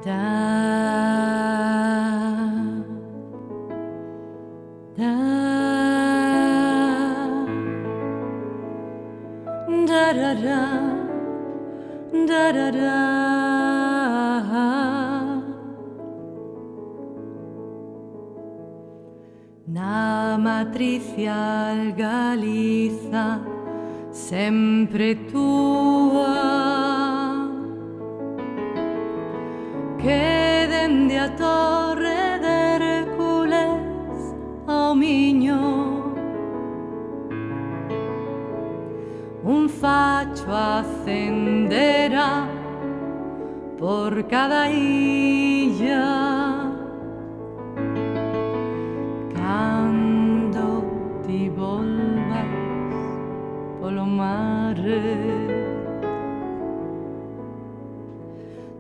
Da, da, da, da, da, da, da. Na matricial Galiza sempre tua, que dende a Torre de Hércules ao Miño un facho acenderá por cada illa. Cando ti volvas polo mare,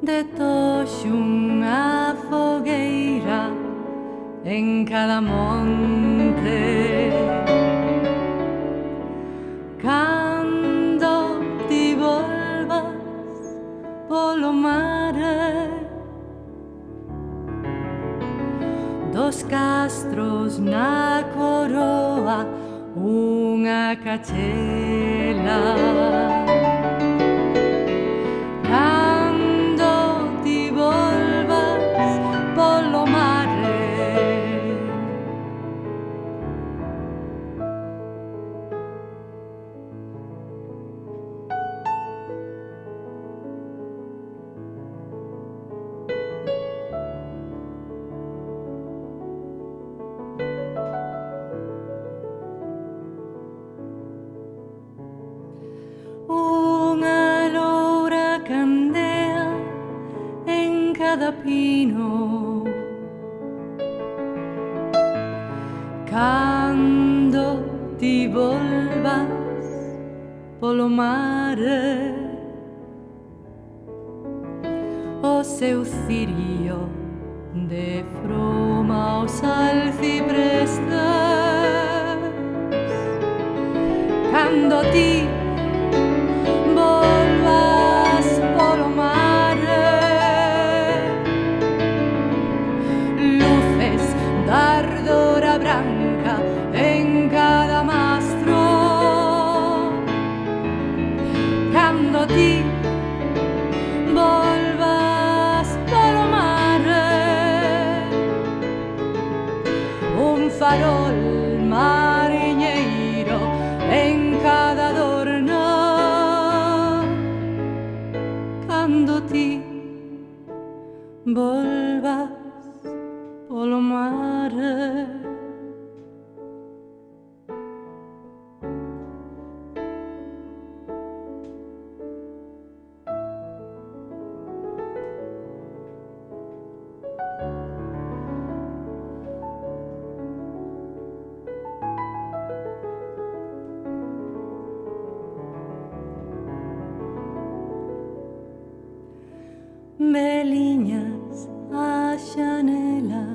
de toxe unha fogueira en cada monte. Cando ti volvas polo mare, dos castros na coroa unha cachela. Unha loura candea en cada pino. Cando ti volvas polo mare, o seu cirio de froma aos alciprestes. Cando ti volvas polo mare, luces da ardora branca en cada mastro. Cando ti volvas polo mare, un farol mariñeiro en cada adorno. Cando ti volvas polo mare. Veliñas a xanela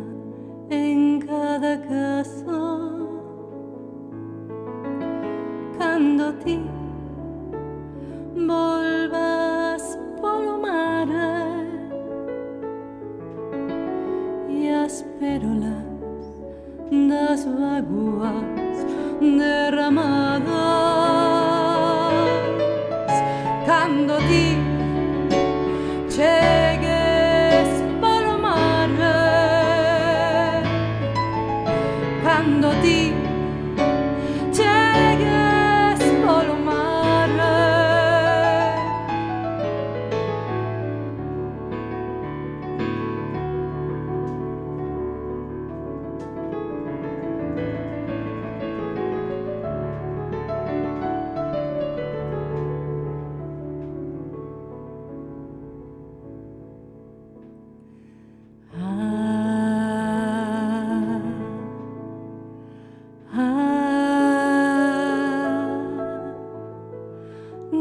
en cada casa. Cando ti volvas polo mare, e as pérolas das vaguas derramadas. Cando ti chegues polo mare, cando ti chegues polo mare.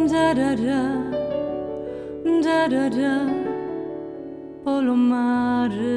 Da da da, da da da, polo mare.